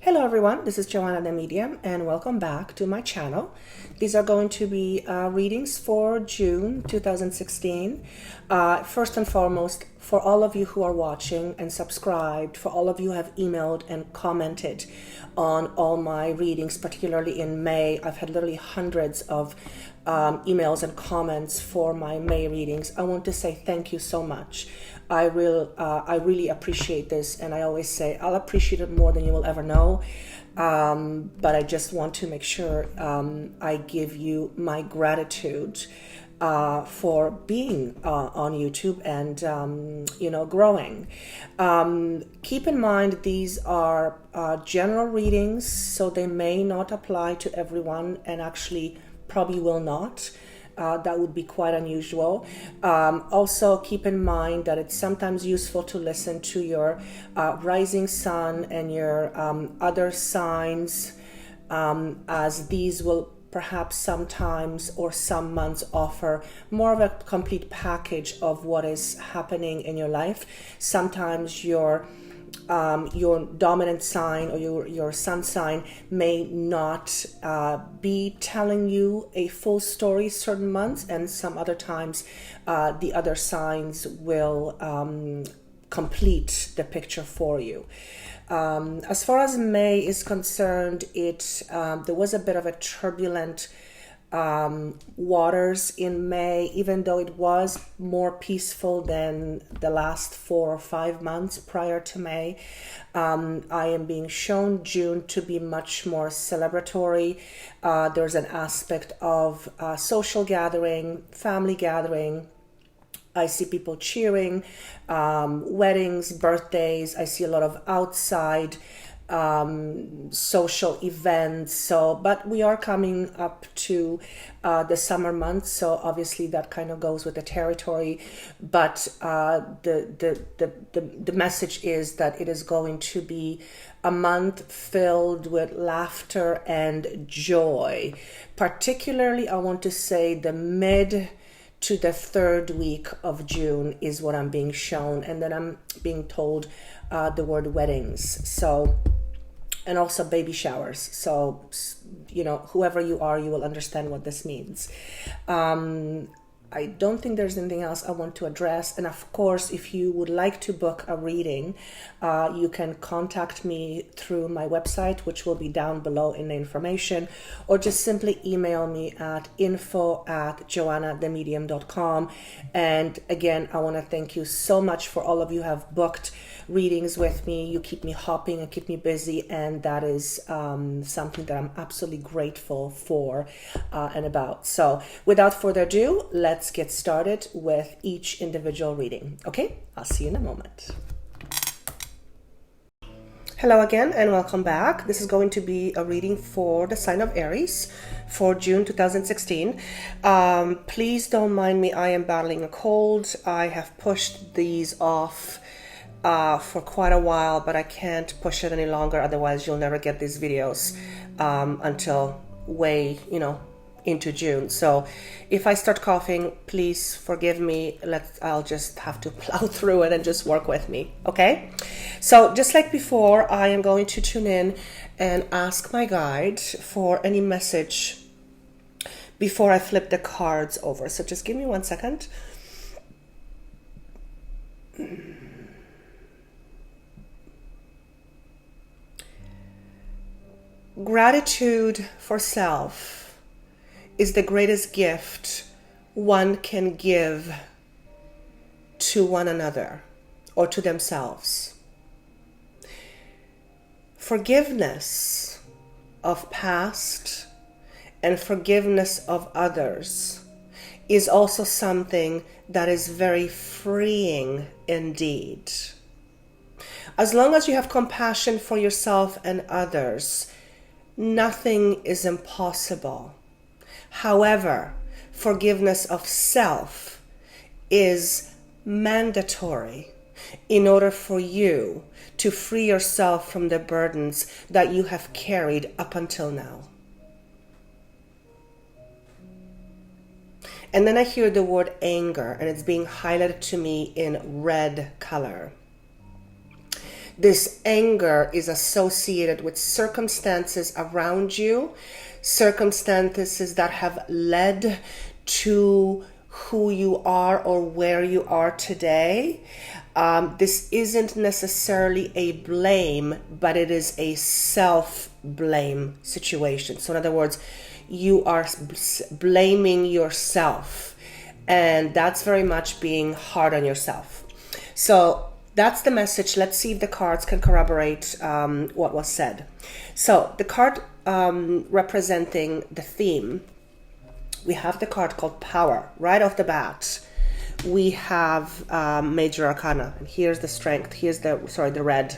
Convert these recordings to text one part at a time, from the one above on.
Hello everyone, this is Joanna the Medium and welcome back to my channel. These are going to be readings for June 2016. First and foremost, for all of you who are watching and subscribed, for all of you who have emailed and commented on all my readings, particularly in May. I've had literally hundreds of emails and comments for my May readings. I want to say thank you so much. I really appreciate this, and I always say I'll appreciate it more than you will ever know. But I just want to make sure I give you my gratitude for being on YouTube and growing. Keep in mind these are general readings, so they may not apply to everyone, and actually probably will not. That would be quite unusual. Also, keep in mind that it's sometimes useful to listen to your rising sun and your other signs, as these will perhaps sometimes or some months offer more of a complete package of what is happening in your life. Sometimes your dominant sign or your sun sign may not be telling you a full story certain months, and some other times the other signs will complete the picture for you. As far as May is concerned, there was a bit of a turbulent waters in May, even though it was more peaceful than the last 4 or 5 months prior to May. I am being shown June to be much more celebratory. There's an aspect of social gathering, family gathering. I see people cheering, weddings, birthdays. I see a lot of outside social events. But we are coming up to the summer months, so obviously that kind of goes with the territory. But the message is that it is going to be a month filled with laughter and joy. Particularly, I want to say the mid to the 3rd week of June is what I'm being shown, and then I'm being told the word weddings, and also baby showers. So, whoever you are, you will understand what this means. I don't think there's anything else I want to address. And of course, if you would like to book a reading, you can contact me through my website, which will be down below in the information, or just simply email me at info@joannathemedium.com. And again, I want to thank you so much for all of you who have booked readings with me. You keep me hopping and keep me busy, and that is something that I'm absolutely grateful for and about. So without further ado, let's get started with each individual reading. Okay, I'll see you in a moment. Hello again and welcome back. This is going to be a reading for the sign of Aries for June 2016. Please don't mind me, I am battling a cold. I have pushed these off for quite a while, but I can't push it any longer, otherwise you'll never get these videos until way into June. So if I start coughing, please forgive me. I'll just have to plow through it and just work with me, okay? So just like before, I am going to tune in and ask my guide for any message before I flip the cards over. So just give me 1 second. Gratitude for self is the greatest gift one can give to one another or to themselves. Forgiveness of past and forgiveness of others is also something that is very freeing indeed. As long as you have compassion for yourself and others, nothing is impossible. However, forgiveness of self is mandatory in order for you to free yourself from the burdens that you have carried up until now. And then I hear the word anger, and it's being highlighted to me in red color. This anger is associated with circumstances around you, circumstances that have led to who you are or where you are today. This isn't necessarily a blame, but it is a self-blame situation. So in other words, you are blaming yourself, and that's very much being hard on yourself. So that's the message. Let's see if the cards can corroborate what was said. So the card representing the theme, we have the card called Power. Right off the bat, we have Major Arcana. And here's the Strength. Here's the red.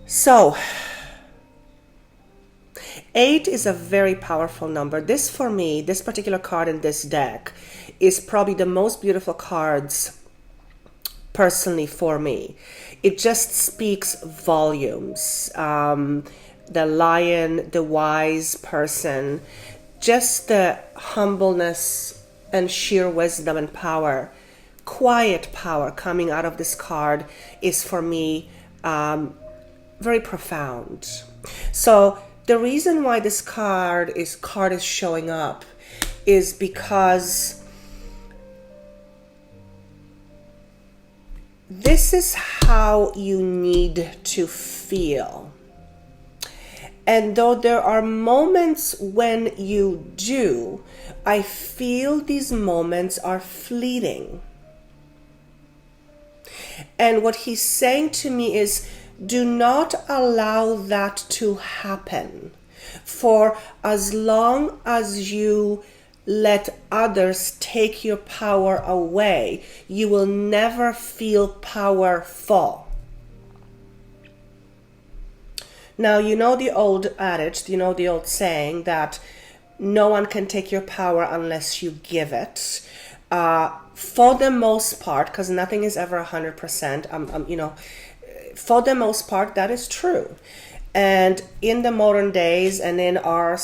So 8 is a very powerful number. This, for me, this particular card in this deck is probably the most beautiful cards personally for me. It just speaks volumes. The lion, the wise person, just the humbleness and sheer wisdom and power, quiet power coming out of this card is for me very profound. So the reason why this card is showing up is because this is how you need to feel. And though there are moments when you do, I feel these moments are fleeting. And what he's saying to me is, do not allow that to happen. For as long as you let others take your power away, you will never feel powerful. Now, you know the old adage, you know the old saying that no one can take your power unless you give it. For the most part, because nothing is ever 100%, for the most part, that is true. And in the modern days and in our,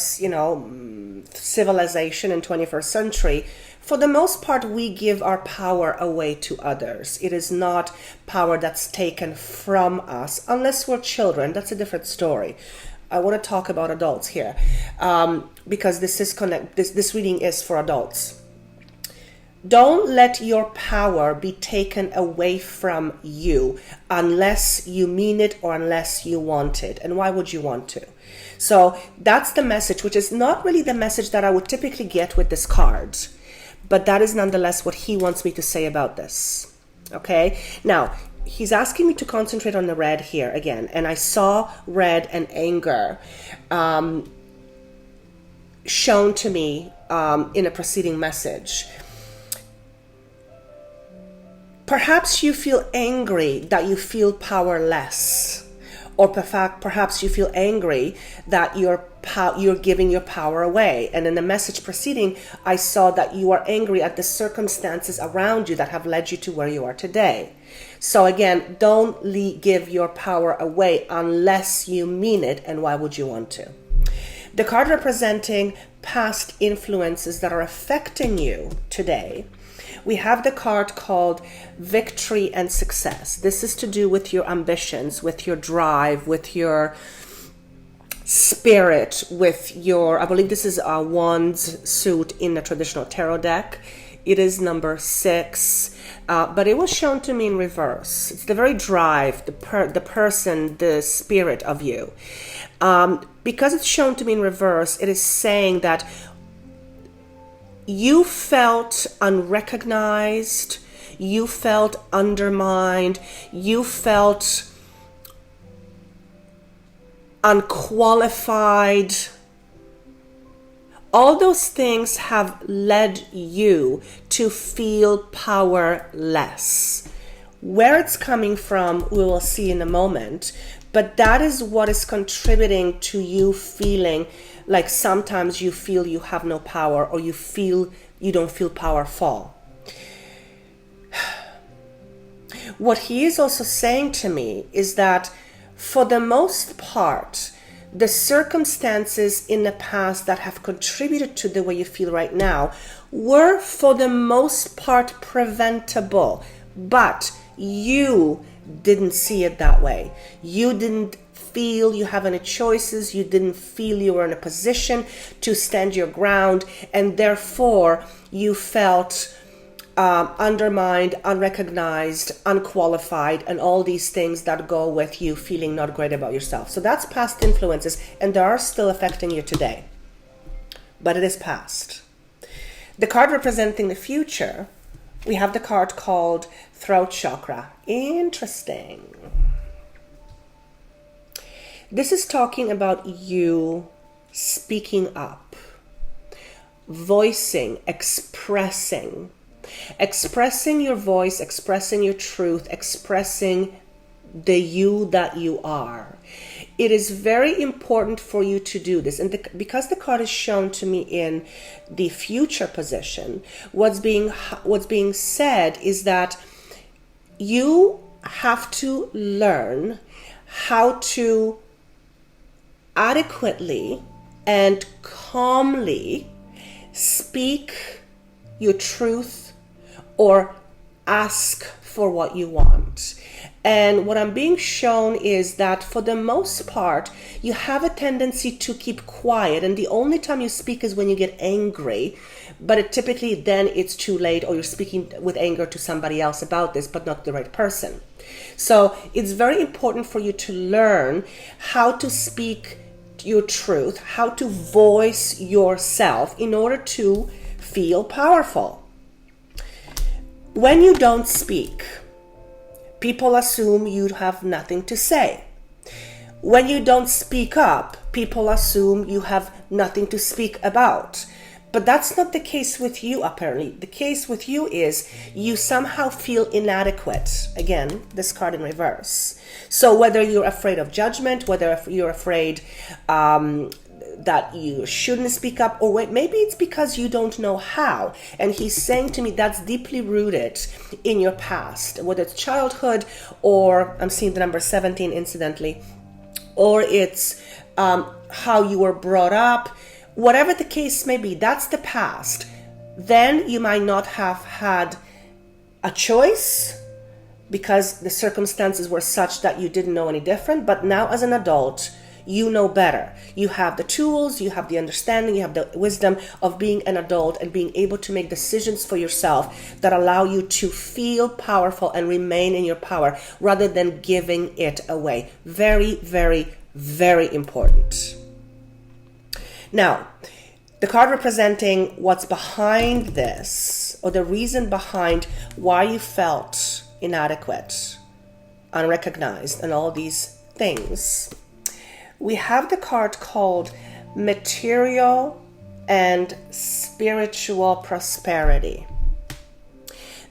civilization in 21st century, for the most part, we give our power away to others. It is not power that's taken from us, unless we're children. That's a different story. I want to talk about adults here, because this reading is for adults. Don't let your power be taken away from you unless you mean it or unless you want it. And why would you want to? So that's the message, which is not really the message that I would typically get with this card. But that is nonetheless what he wants me to say about this. Okay? Now, he's asking me to concentrate on the red here again. And I saw red and anger shown to me in a preceding message. Perhaps you feel angry that you feel powerless, or perhaps you feel angry that you're giving your power away. And in the message preceding, I saw that you are angry at the circumstances around you that have led you to where you are today. So again, don't give your power away unless you mean it, and why would you want to? The card representing past influences that are affecting you today, we have the card called Victory and Success. This is to do with your ambitions, with your drive, with your spirit, with your, I believe this is a wands suit in the traditional tarot deck. It is number 6, but it was shown to me in reverse. It's the very drive, the person, the spirit of you. Because it's shown to me in reverse, it is saying that you felt unrecognized, you felt undermined, you felt unqualified. All those things have led you to feel powerless. Where it's coming from, we will see in a moment, but that is what is contributing to you feeling like sometimes you feel you have no power, or you feel you don't feel powerful. What he is also saying to me is that for the most part, the circumstances in the past that have contributed to the way you feel right now were for the most part preventable, but you didn't see it that way. You didn't feel you have any choices. You didn't feel you were in a position to stand your ground, and therefore you felt undermined, unrecognized, unqualified, and all these things that go with you feeling not great about yourself. So that's past influences, and they are still affecting you today, but it is past. The card representing the future, we have the card called Throat Chakra. Interesting. This is talking about you speaking up, voicing, expressing your voice, expressing your truth, expressing the you that you are. It is very important for you to do this. And because the card is shown to me in the future position, what's being said is that you have to learn how to adequately and calmly speak your truth or ask for what you want. And what I'm being shown is that for the most part, you have a tendency to keep quiet. And the only time you speak is when you get angry. But typically then it's too late, or you're speaking with anger to somebody else about this, but not the right person. So it's very important for you to learn how to speak your truth, how to voice yourself in order to feel powerful. When you don't speak, people assume you have nothing to say. When you don't speak up, people assume you have nothing to speak about. But that's not the case with you, apparently. The case with you is you somehow feel inadequate. Again, this card in reverse. So whether you're afraid of judgment, whether you're afraid that you shouldn't speak up, or maybe it's because you don't know how. And he's saying to me that's deeply rooted in your past, whether it's childhood, or I'm seeing the number 17 incidentally, or it's how you were brought up. Whatever the case may be, that's the past. Then you might not have had a choice because the circumstances were such that you didn't know any different. But now as an adult, you know better. You have the tools, you have the understanding, you have the wisdom of being an adult and being able to make decisions for yourself that allow you to feel powerful and remain in your power rather than giving it away. Very, very, very important. Now, the card representing what's behind this, or the reason behind why you felt inadequate, unrecognized, and all these things, we have the card called Material and Spiritual Prosperity.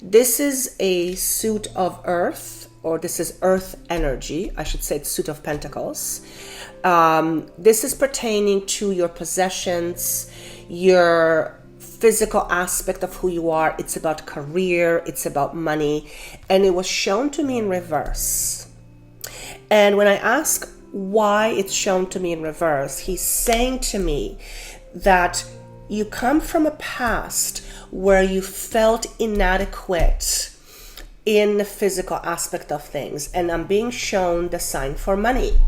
This is a suit of earth, or this is earth energy. I should say it's suit of pentacles. This is pertaining to your possessions, your physical aspect of who you are. It's about career, it's about money, and it was shown to me in reverse. And when I ask why it's shown to me in reverse, he's saying to me that you come from a past where you felt inadequate in the physical aspect of things, and I'm being shown the sign for money.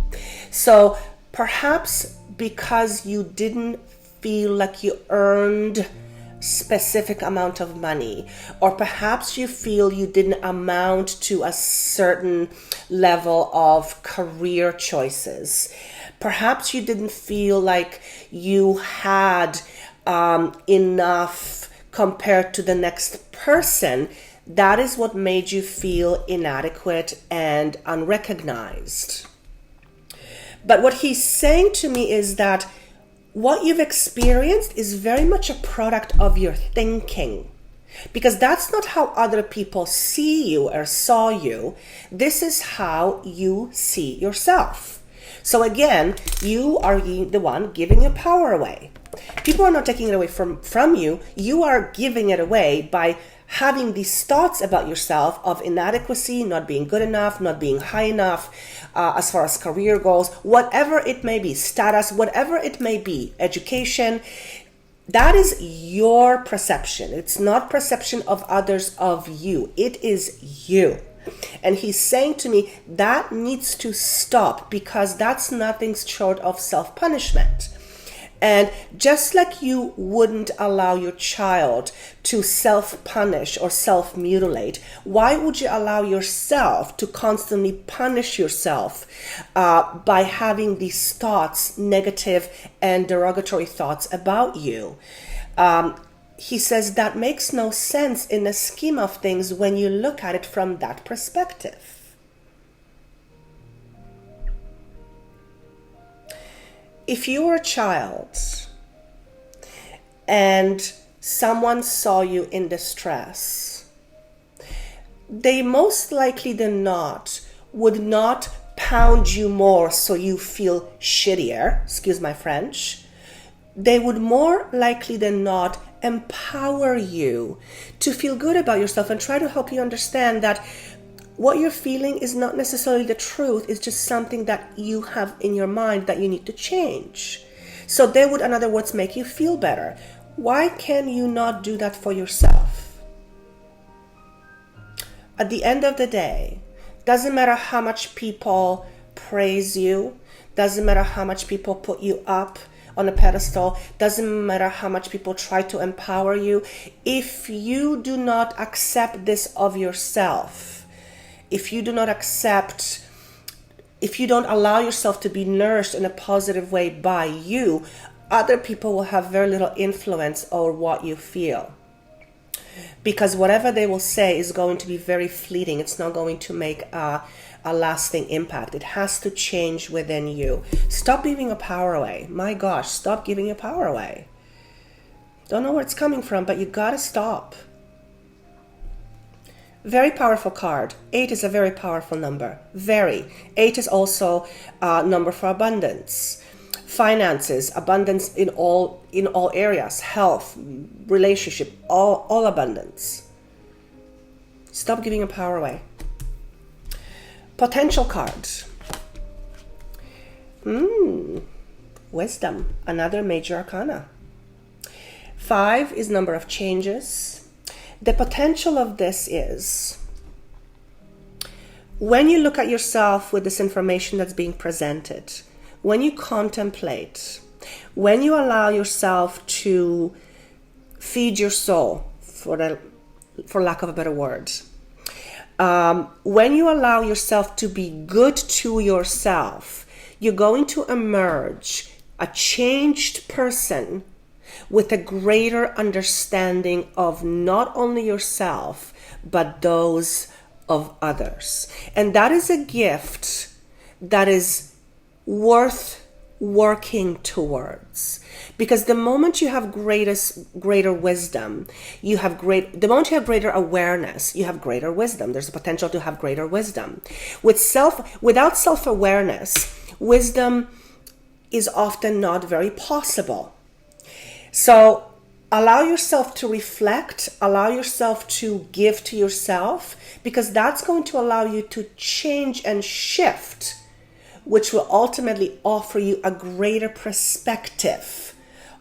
So perhaps because you didn't feel like you earned specific amount of money, or perhaps you feel you didn't amount to a certain level of career choices. Perhaps you didn't feel like you had enough compared to the next person. That is what made you feel inadequate and unrecognized. But what he's saying to me is that what you've experienced is very much a product of your thinking, because that's not how other people see you or saw you. This is how you see yourself. So again, you are the one giving your power away. People are not taking it away from you. You are giving it away by having these thoughts about yourself of inadequacy, not being good enough, not being high enough, as far as career goals, whatever it may be, status, whatever it may be, education. That is your perception. It's not perception of others of you. It is you. And he's saying to me, that needs to stop, because that's nothing short of self-punishment. And just like you wouldn't allow your child to self-punish or self-mutilate, why would you allow yourself to constantly punish yourself by having these thoughts, negative and derogatory thoughts about you? He says that makes no sense in the scheme of things when you look at it from that perspective. If you were a child and someone saw you in distress, they most likely than not would not pound you more so you feel shittier, excuse my French. They would more likely than not empower you to feel good about yourself and try to help you understand that what you're feeling is not necessarily the truth. It's just something that you have in your mind that you need to change. So they would, in other words, make you feel better. Why can you not do that for yourself? At the end of the day, doesn't matter how much people praise you, doesn't matter how much people put you up on a pedestal, doesn't matter how much people try to empower you. If you do not accept this of yourself, if you do not accept, if you don't allow yourself to be nourished in a positive way by you, other people will have very little influence over what you feel. Because whatever they will say is going to be very fleeting. It's not going to make a lasting impact. It has to change within you. Stop giving your power away. My gosh, stop giving your power away. Don't know where it's coming from, but you gotta stop. Very powerful card. 8 is a very powerful number. Very. 8 is also a number for abundance. Finances, abundance in all areas. Health, relationship, all abundance. Stop giving your power away. Potential card. Wisdom, another major arcana. 5 is number of changes. The potential of this is when you look at yourself with this information that's being presented, when you contemplate, when you allow yourself to feed your soul, for lack of a better word, when you allow yourself to be good to yourself, you're going to emerge a changed person with a greater understanding of not only yourself, but those of others. And that is a gift that is worth working towards. Because the moment you have greater wisdom, the moment you have greater awareness, you have greater wisdom. There's a potential to have greater wisdom. Without self-awareness, wisdom is often not very possible. So allow yourself to reflect, allow yourself to give to yourself, because that's going to allow you to change and shift, which will ultimately offer you a greater perspective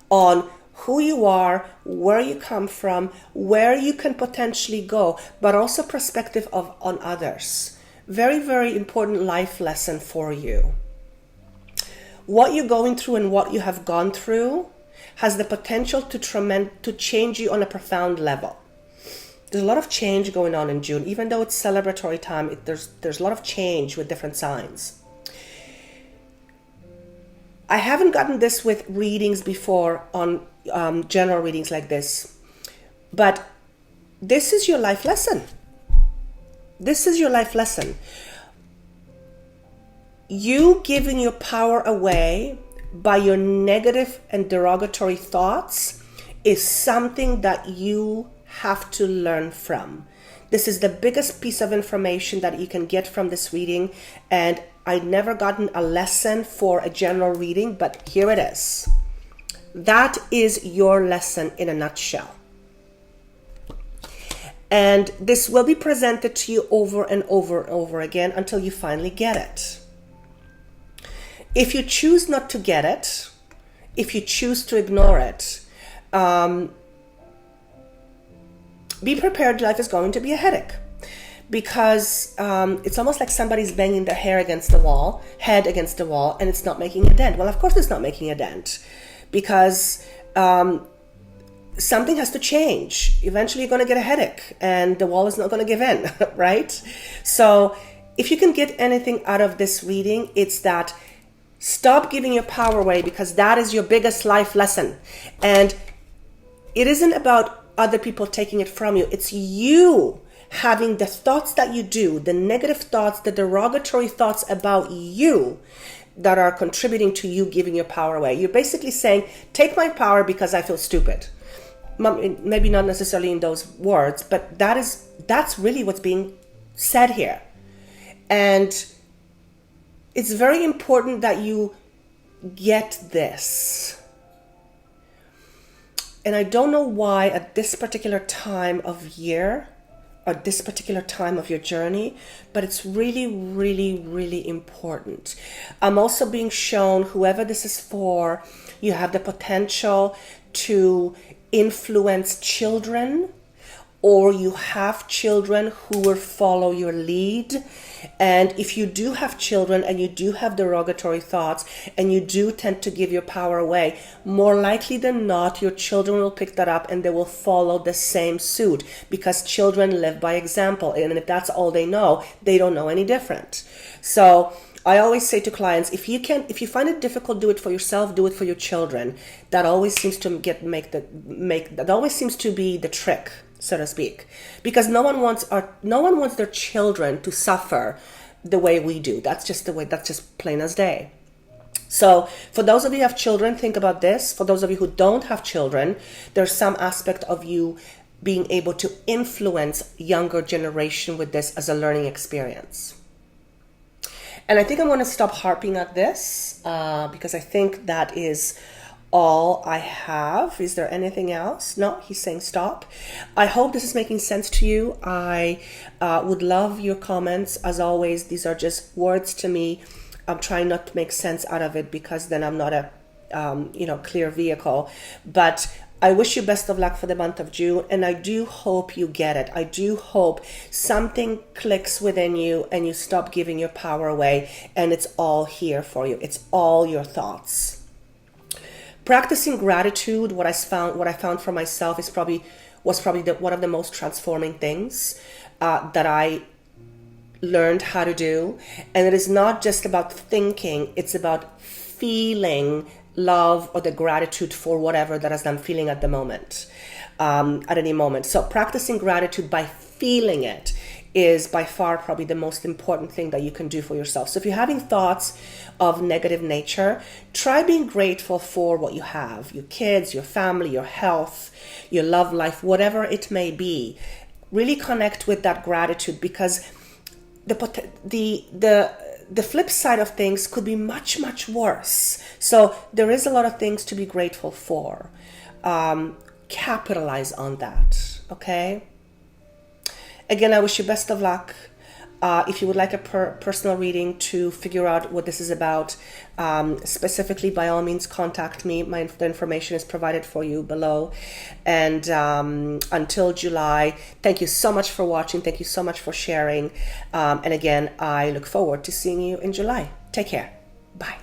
on who you are, where you come from, where you can potentially go, but also perspective on others. Very, very important life lesson for you. What you're going through and what you have gone through has the potential to change you on a profound level. There's a lot of change going on in June. Even though it's celebratory time, there's a lot of change with different signs. I haven't gotten this with readings before on general readings like this, but this is your life lesson. This is your life lesson. You giving your power away by your negative and derogatory thoughts is something that you have to learn from. This is the biggest piece of information that you can get from this reading, and I'd never gotten a lesson for a general reading, but here it is. That is your lesson in a nutshell. And this will be presented to you over and over and over again until you finally get it. If you choose not to get it, if you choose to ignore it, be prepared, life is going to be a headache. because it's almost like somebody's banging their head against the wall, and it's not making a dent. Well, of course it's not making a dent, because something has to change. Eventually you're going to get a headache and the wall is not going to give in, right? So if you can get anything out of this reading, it's that stop giving your power away, because that is your biggest life lesson. And it isn't about other people taking it from you. It's you having the thoughts that you do, the negative thoughts, the derogatory thoughts about you that are contributing to you giving your power away. You're basically saying, take my power because I feel stupid. Maybe not necessarily in those words, but that's really what's being said here. And it's very important that you get this. And I don't know why at this particular time of year, or this particular time of your journey, but it's really, really, really important. I'm also being shown, whoever this is for, you have the potential to influence children, or you have children who will follow your lead. And if you do have children and you do have derogatory thoughts and you do tend to give your power away, more likely than not, your children will pick that up and they will follow the same suit, because children live by example. And if that's all they know, they don't know any different. So I always say to clients, if you find it difficult, do it for yourself, do it for your children. That always seems to that always seems to be the trick, so to speak, because no one wants their children to suffer the way we do. That's just plain as day. So for those of you who have children, think about this. For those of you who don't have children, there's some aspect of you being able to influence younger generation with this as a learning experience. And I think I'm going to stop harping at this because I think that is all I have. Is there anything else? No, he's saying stop. I hope this is making sense to you. I would love your comments. As always, these are just words to me. I'm trying not to make sense out of it, because then I'm not a clear vehicle. But I wish you best of luck for the month of June, and I do hope you get it. I do hope something clicks within you and you stop giving your power away, and it's all here for you. It's all your thoughts. Practicing gratitude, what I found for myself was probably one of the most transforming things that I learned how to do. And it is not just about thinking, it's about feeling love or the gratitude for whatever that I'm feeling at the moment, at any moment. So practicing gratitude by feeling it is by far probably the most important thing that you can do for yourself. So if you're having thoughts of negative nature, try being grateful for what you have, your kids, your family, your health, your love life, whatever it may be. Really connect with that gratitude, because the flip side of things could be much, much worse. So there is a lot of things to be grateful for. Capitalize on that, okay? Again, I wish you best of luck. If you would like a personal reading to figure out what this is about, specifically, by all means, contact me. The information is provided for you below. And until July, thank you so much for watching. Thank you so much for sharing. And again, I look forward to seeing you in July. Take care. Bye.